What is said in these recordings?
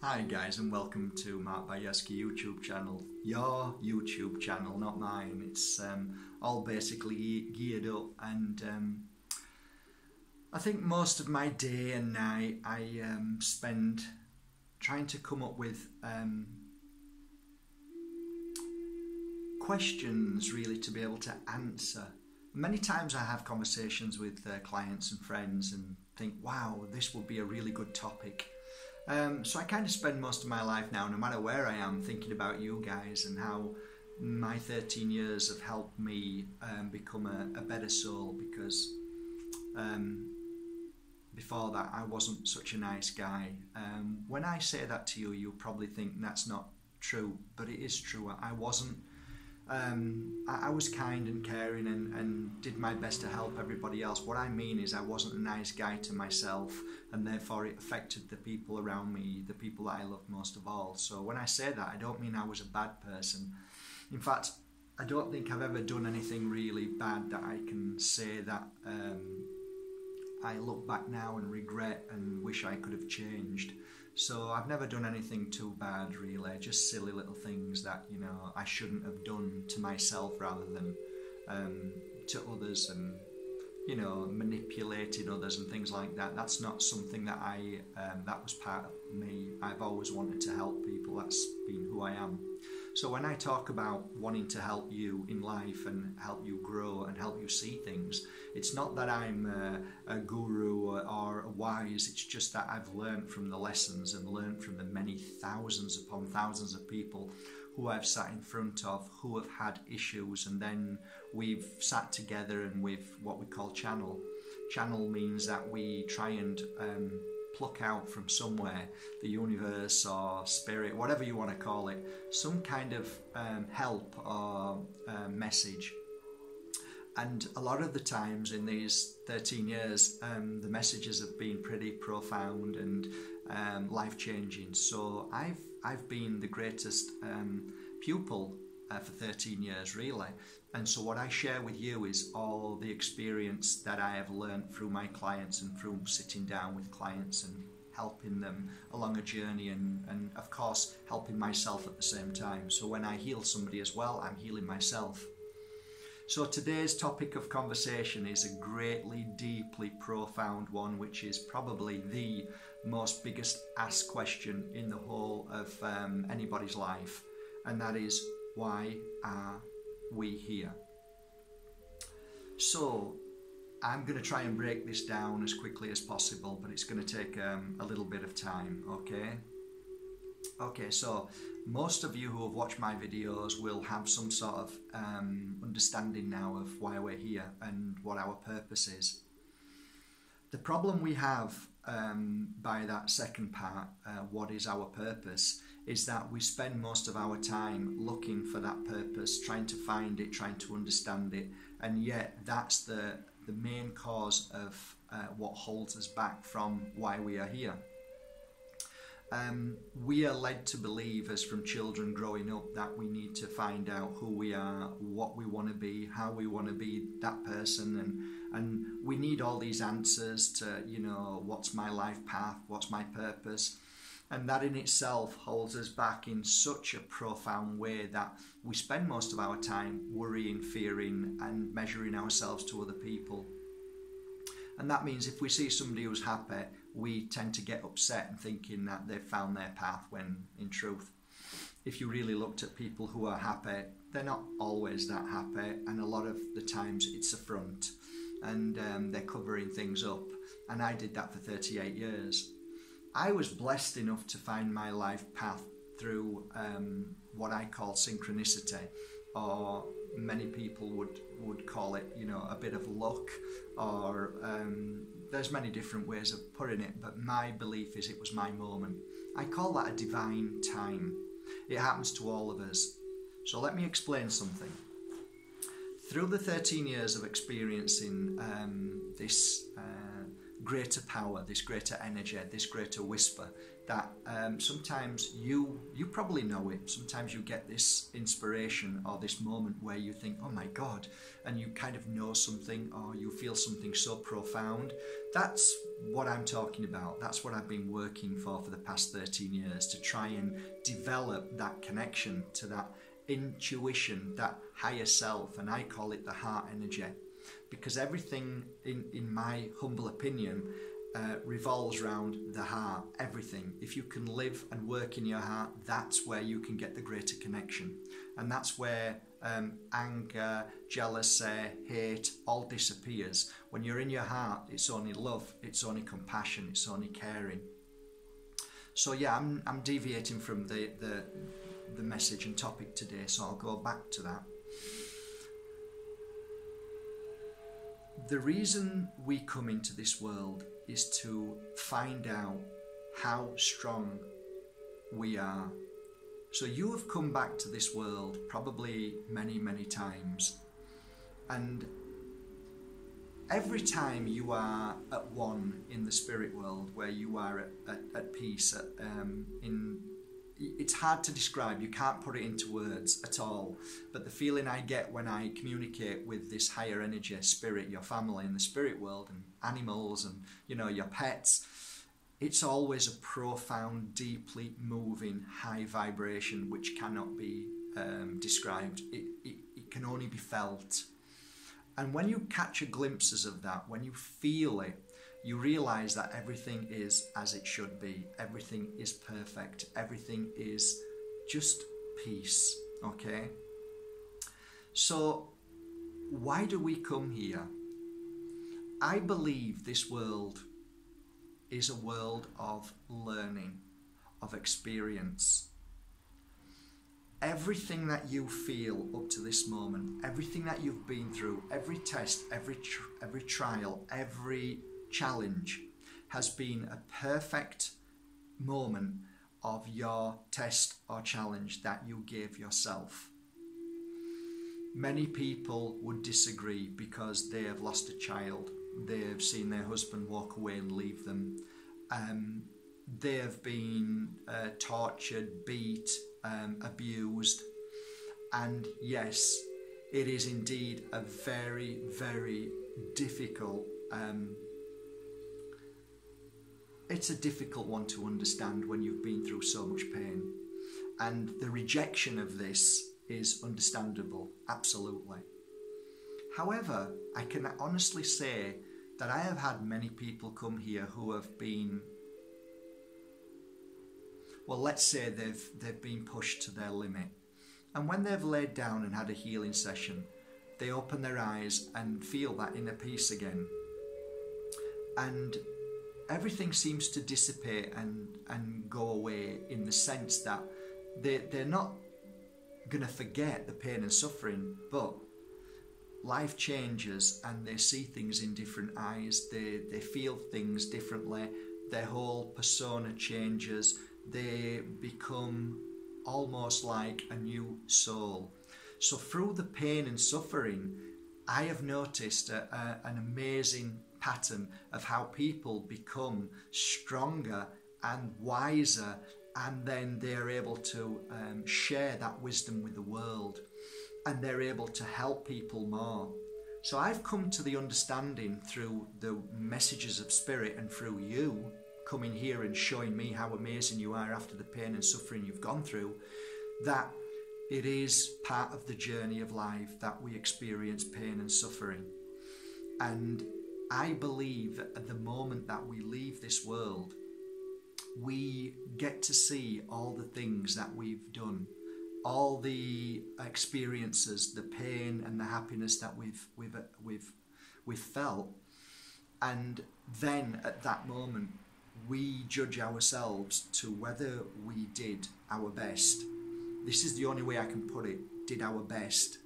Hi guys, and welcome to Mark Bayeski YouTube channel. Your YouTube channel, not mine. It's all basically geared up, and I think most of my day and night I spend trying to come up with questions really to be able to answer. Many times I have conversations with clients and friends and think, wow, this would be a really good topic. So I kind of spend most of my life now, no matter where I am, thinking about you guys and how my 13 years have helped me become a better soul, because before that I wasn't such a nice guy. When I say that to you, you'll probably think that's not true, but it is true. I wasn't. I was kind and caring and did my best to help everybody else. What I mean is I wasn't a nice guy to myself, and therefore it affected the people around me, the people that I loved most of all. So when I say that, I don't mean I was a bad person. In fact, I don't think I've ever done anything really bad that I can say that I look back now and regret and wish I could have changed. So I've never done anything too bad really, just silly little things that, you know, I shouldn't have done to myself rather than to others, and, you know, manipulating others and things like that. That's not something that that was part of me. I've always wanted to help people. That's been who I am. So when I talk about wanting to help you in life and help you grow and help you see things, it's not that I'm a guru or wise. It's just that I've learned from the lessons and learned from the many thousands upon thousands of people who I've sat in front of, who have had issues, and then we've sat together and we've what we call channel. Channel means that we try and pluck out from somewhere, the universe or spirit, whatever you want to call it, some kind of help or message. And a lot of the times in these 13 years, the messages have been pretty profound and life-changing. So I've been the greatest pupil for 13 years really. And so what I share with you is all the experience that I have learned through my clients and through sitting down with clients and helping them along a journey, and of course helping myself at the same time. So when I heal somebody as well, I'm healing myself. So today's topic of conversation is a greatly, deeply profound one, which is probably the most biggest asked question in the whole of anybody's life, and that is, why are we here? So I'm going to try and break this down as quickly as possible, but it's going to take a little bit of time, okay? Okay, so most of you who have watched my videos will have some sort of understanding now of why we're here and what our purpose is. The problem we have by that second part, what is our purpose, is that we spend most of our time looking for that purpose, trying to find it, trying to understand it, and yet that's the main cause of what holds us back from why we are here. We are led to believe, as from children growing up, that we need to find out who we are, what we want to be, how we want to be that person, and we need all these answers to, you know, what's my life path, what's my purpose. And that in itself holds us back in such a profound way that we spend most of our time worrying, fearing, and measuring ourselves to other people. And that means if we see somebody who's happy, we tend to get upset and thinking that they've found their path, when in truth, if you really looked at people who are happy, they're not always that happy, and a lot of the times it's a front, and they're covering things up. And I did that for 38 years. I was blessed enough to find my life path through what I call synchronicity, or many people would call it, you know, a bit of luck, or there's many different ways of putting it, but my belief is it was my moment. I call that a divine time. It happens to all of us. So let me explain something. Through the 13 years of experiencing this greater power, this greater energy, this greater whisper that sometimes you probably know it. Sometimes you get this inspiration or this moment where you think, oh my God, and you kind of know something or you feel something so profound. That's what I'm talking about. That's what I've been working for the past 13 years, to try and develop that connection to that intuition, that higher self, and I call it the heart energy. Because everything, in my humble opinion, revolves around the heart. Everything. If you can live and work in your heart, that's where you can get the greater connection. And that's where anger, jealousy, hate all disappears. When you're in your heart, it's only love, it's only compassion, it's only caring. So yeah, I'm deviating from the message and topic today, so I'll go back to that. The reason we come into this world is to find out how strong we are. So you have come back to this world probably many, many times, and every time you are at one in the spirit world, where you are at peace, it's hard to describe, you can't put it into words at all, but the feeling I get when I communicate with this higher energy, spirit, your family in the spirit world, and animals, and your pets, it's always a profound, deeply moving, high vibration which cannot be described. It can only be felt. And when you catch glimpses of that, when you feel it, you realize that everything is as it should be. Everything is perfect. Everything is just peace. Okay? So, why do we come here? I believe this world is a world of learning, of experience. Everything that you feel up to this moment, everything that you've been through, every test, every trial, every challenge has been a perfect moment of your test or challenge that you gave yourself. Many people would disagree because they have lost a child, they have seen their husband walk away and leave them, they have been tortured, beat, abused, and yes, it is indeed a very, very difficult it's a difficult one to understand when you've been through so much pain. And the rejection of this is understandable, absolutely. However, I can honestly say that I have had many people come here who have been, well, let's say they've been pushed to their limit. And when they've laid down and had a healing session, they open their eyes and feel that inner peace again. And everything seems to dissipate and go away, in the sense that they're not going to forget the pain and suffering, but life changes and they see things in different eyes, they feel things differently, their whole persona changes, they become almost like a new soul. So through the pain and suffering, I have noticed an amazing pattern of how people become stronger and wiser, and then they're able to share that wisdom with the world, and they're able to help people more. So I've come to the understanding through the messages of spirit and through you coming here and showing me how amazing you are after the pain and suffering you've gone through, that it is part of the journey of life that we experience pain and suffering. And I believe that at the moment that we leave this world, we get to see all the things that we've done, all the experiences, the pain and the happiness that we've felt, and then at that moment we judge ourselves to whether we did our best. This is the only way I can put it, did our best.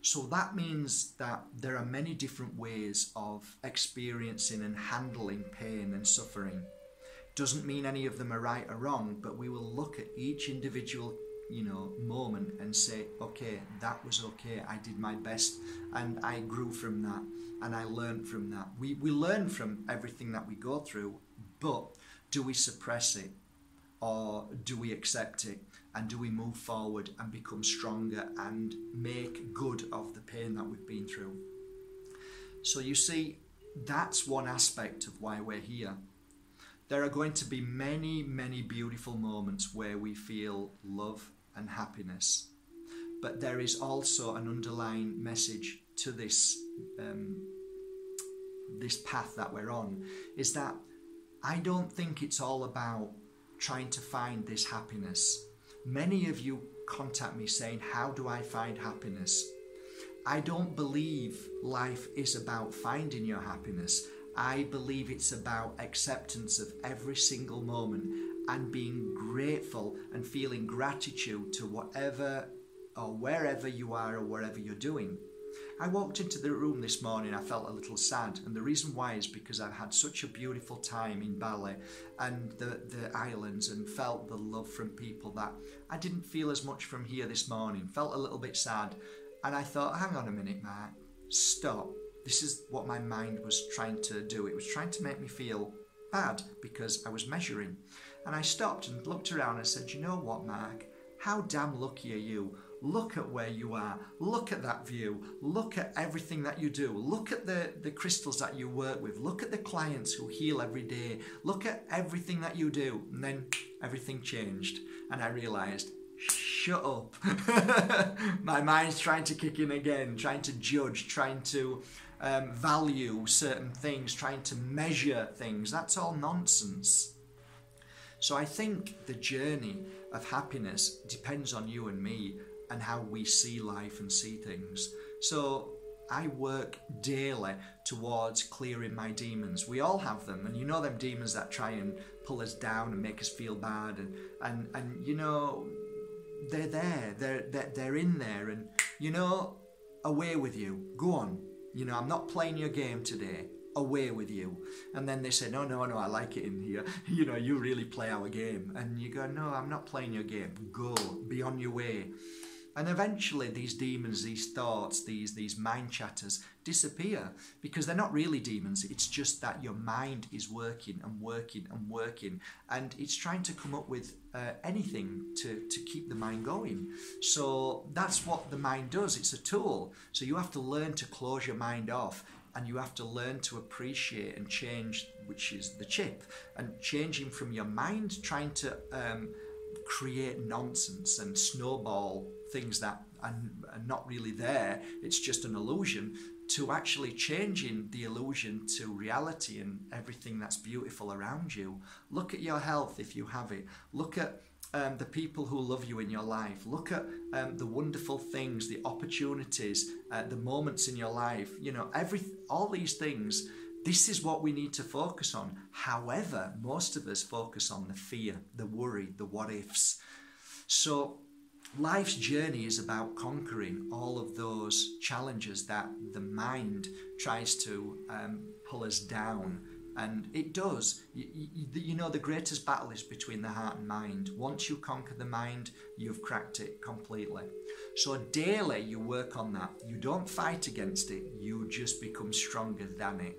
So that means that there are many different ways of experiencing and handling pain and suffering. Doesn't mean any of them are right or wrong, but we will look at each individual moment and say, okay, that was okay, I did my best, and I grew from that, and I learned from that. We learn from everything that we go through, but do we suppress it, or do we accept it, and do we move forward and become stronger and make good of the pain that we've been through? So you see, that's one aspect of why we're here. There are going to be many, many beautiful moments where we feel love and happiness. But there is also an underlying message to this path that we're on, is that I don't think it's all about trying to find this happiness. Many of you contact me saying, how do I find happiness? I don't believe life is about finding your happiness. I believe it's about acceptance of every single moment and being grateful and feeling gratitude to whatever or wherever you are or whatever you're doing. I walked into the room this morning, I felt a little sad, and the reason why is because I've had such a beautiful time in Bali and the islands, and felt the love from people that I didn't feel as much from here this morning. Felt a little bit sad, and I thought, hang on a minute, Mark, stop. This is what my mind was trying to do. It was trying to make me feel bad because I was measuring. And I stopped and looked around and said, you know what, Mark? How damn lucky are you? Look at where you are. Look at that view. Look at everything that you do. Look at the crystals that you work with. Look at the clients who heal every day. Look at everything that you do. And then everything changed. And I realised, shut up. My mind's trying to kick in again, trying to judge, trying to value certain things, trying to measure things. That's all nonsense. So I think the journey of happiness depends on you and me and how we see life and see things. So I work daily towards clearing my demons. We all have them, and you know them demons that try and pull us down and make us feel bad, and you know, they're there, they're in there, and you know, away with you, go on, you know, I'm not playing your game today, away with you. And then they say, no, I like it in here, you know, you really play our game. And you go, no, I'm not playing your game, go, be on your way. And eventually these demons, these thoughts, these mind chatters disappear, because they're not really demons. It's just that your mind is working and working and working, and it's trying to come up with anything to keep the mind going. So that's what the mind does. It's a tool. So you have to learn to close your mind off, and you have to learn to appreciate and change, which is the chip, and changing from your mind trying to create nonsense and snowball things that are not really there, it's just an illusion, to actually changing the illusion to reality and everything that's beautiful around you. Look at your health if you have it. Look at the people who love you in your life. Look at the wonderful things, the opportunities, the moments in your life. You know, all these things. This is what we need to focus on. However, most of us focus on the fear, the worry, the what ifs. So life's journey is about conquering all of those challenges that the mind tries to pull us down. And it does. You know, the greatest battle is between the heart and mind. Once you conquer the mind, you've cracked it completely. So daily you work on that. You don't fight against it. You just become stronger than it.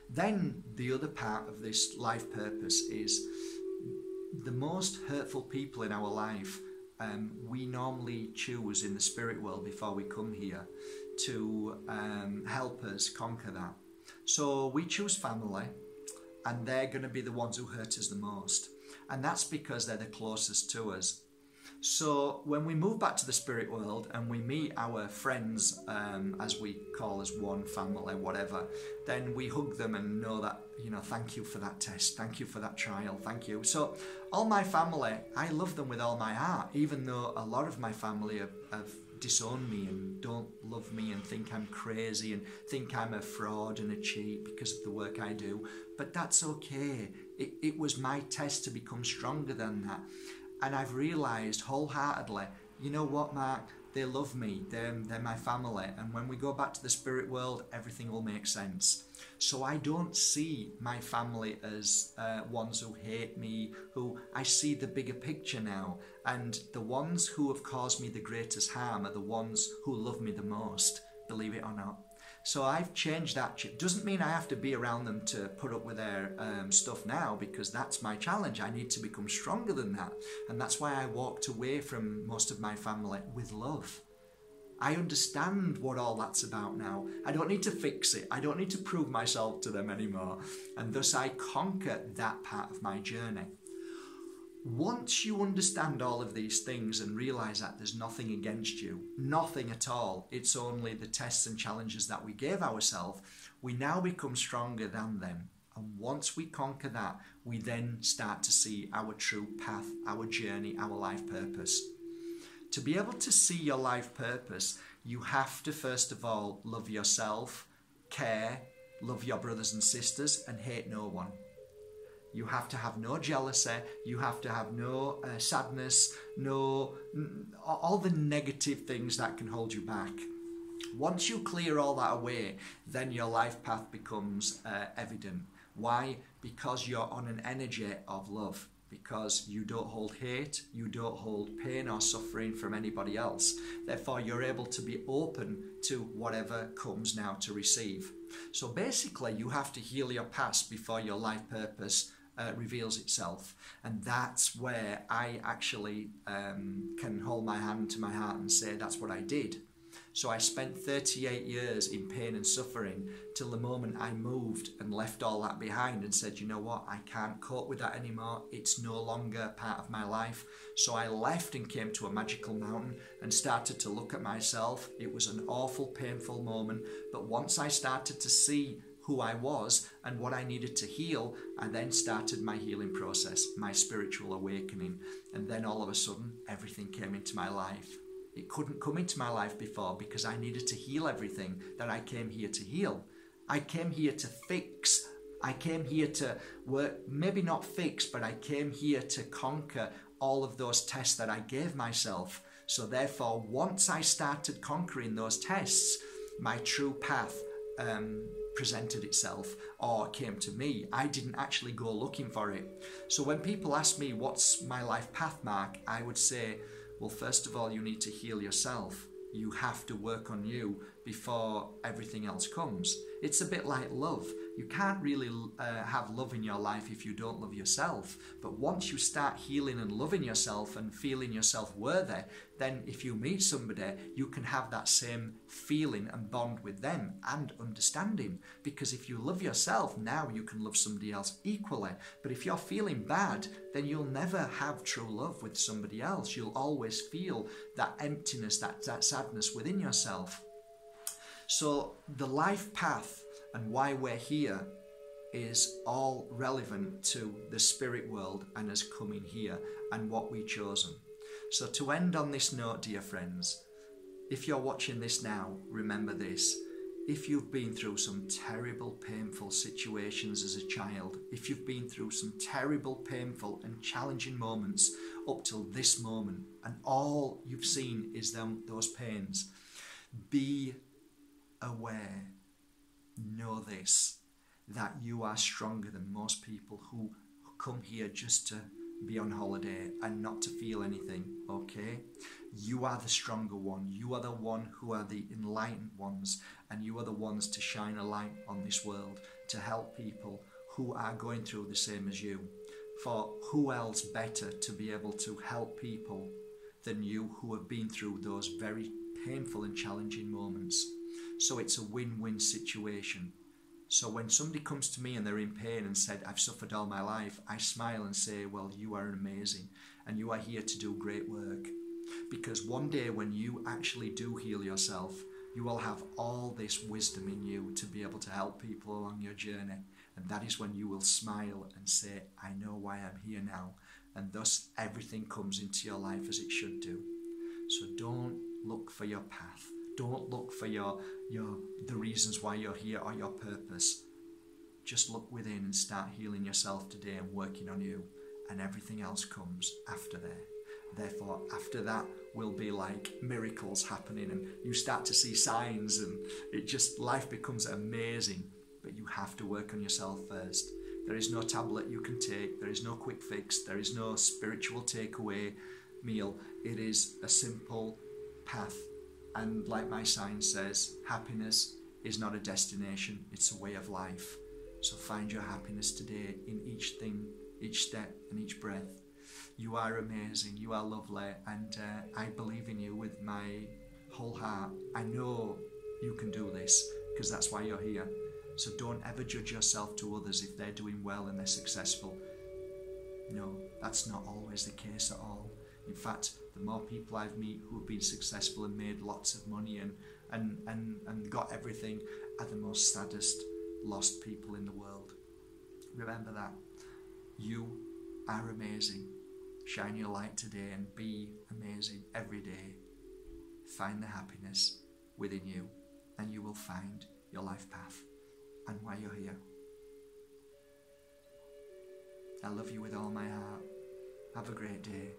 Then the other part of this life purpose is the most hurtful people in our life. We normally choose in the spirit world before we come here to help us conquer that. So we choose family, and they're going to be the ones who hurt us the most. And that's because they're the closest to us. So when we move back to the spirit world and we meet our friends, as we call as one family, whatever, then we hug them and know that, you know, thank you for that test, thank you for that trial, thank you. So all my family, I love them with all my heart, even though a lot of my family have disowned me and don't love me and think I'm crazy and think I'm a fraud and a cheat because of the work I do. But that's okay. It was my test to become stronger than that. And I've realised wholeheartedly you know what, Mark? They love me. They're my family. And when we go back to the spirit world, everything will make sense. So I don't see my family as ones who hate me, I see the bigger picture now. And the ones who have caused me the greatest harm are the ones who love me the most, believe it or not. So I've changed that. Doesn't mean I have to be around them to put up with their stuff now, because that's my challenge. I need to become stronger than that. And that's why I walked away from most of my family with love. I understand what all that's about now. I don't need to fix it. I don't need to prove myself to them anymore. And thus I conquer that part of my journey. Once you understand all of these things and realise that there's nothing against you, nothing at all, it's only the tests and challenges that we gave ourselves, we now become stronger than them. And once we conquer that, we then start to see our true path, our journey, our life purpose. To be able to see your life purpose, you have to first of all love yourself, care, love your brothers and sisters, and hate no one. You have to have no jealousy, you have to have no sadness, all the negative things that can hold you back. Once you clear all that away, then your life path becomes evident. Why? Because you're on an energy of love. Because you don't hold hate, you don't hold pain or suffering from anybody else. Therefore, you're able to be open to whatever comes now to receive. So basically, you have to heal your past before your life purpose reveals itself. And that's where I actually can hold my hand to my heart and say that's what I did. So I spent 38 years in pain and suffering till the moment I moved and left all that behind and said, you know what, I can't cope with that anymore. It's no longer part of my life. So I left and came to a magical mountain and started to look at myself. It was an awful, painful moment. But once I started to see who I was and what I needed to heal, I then started my healing process, my spiritual awakening. And then all of a sudden, everything came into my life. It couldn't come into my life before because I needed to heal everything that I came here to heal. I came here to fix. I came here to work, maybe not fix, but I came here to conquer all of those tests that I gave myself. So therefore, once I started conquering those tests, my true path presented itself or came to me. I didn't actually go looking for it. So when people ask me, what's my life path, Mark? I would say, well, first of all, you need to heal yourself. You have to work on you before everything else comes. It's a bit like love. You can't really have love in your life if you don't love yourself. But once you start healing and loving yourself and feeling yourself worthy, then if you meet somebody, you can have that same feeling and bond with them and understanding. Because if you love yourself, now you can love somebody else equally. But if you're feeling bad, then you'll never have true love with somebody else. You'll always feel that emptiness, that sadness within yourself. So the life path and why we're here is all relevant to the spirit world and us coming here and what we've chosen. So to end on this note, dear friends, if you're watching this now, remember this. If you've been through some terrible, painful situations as a child, if you've been through some terrible, painful and challenging moments up till this moment, and all you've seen is those pains, be aware, know this, that you are stronger than most people who come here just to be on holiday and not to feel anything, okay? You are the stronger one. You are the one who are the enlightened ones, and you are the ones to shine a light on this world, to help people who are going through the same as you. For who else better to be able to help people than you who have been through those very painful and challenging moments? So it's a win-win situation. So when somebody comes to me and they're in pain and said, I've suffered all my life, I smile and say, well, you are amazing and you are here to do great work. Because one day when you actually do heal yourself, you will have all this wisdom in you to be able to help people along your journey. And that is when you will smile and say, I know why I'm here now. And thus everything comes into your life as it should do. So don't look for your path. Don't look for the reasons why you're here or your purpose. Just look within and start healing yourself today and working on you, and everything else comes after there. Therefore, after that will be like miracles happening, and you start to see signs, and life becomes amazing. But you have to work on yourself first. There is no tablet you can take. There is no quick fix. There is no spiritual takeaway meal. It is a simple path. And like my sign says, happiness is not a destination, it's a way of life. So find your happiness today in each thing, each step, and each breath. You are amazing, you are lovely, and I believe in you with my whole heart. I know you can do this, because that's why you're here. So don't ever judge yourself to others if they're doing well and they're successful. No, that's not always the case at all. In fact, the more people I've met who have been successful and made lots of money and got everything are the most saddest, lost people in the world. Remember that. You are amazing. Shine your light today and be amazing every day. Find the happiness within you, and you will find your life path and why you're here. I love you with all my heart. Have a great day.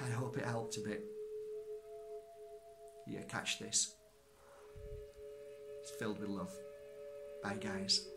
I hope it helped a bit. Yeah, catch this. It's filled with love. Bye, guys.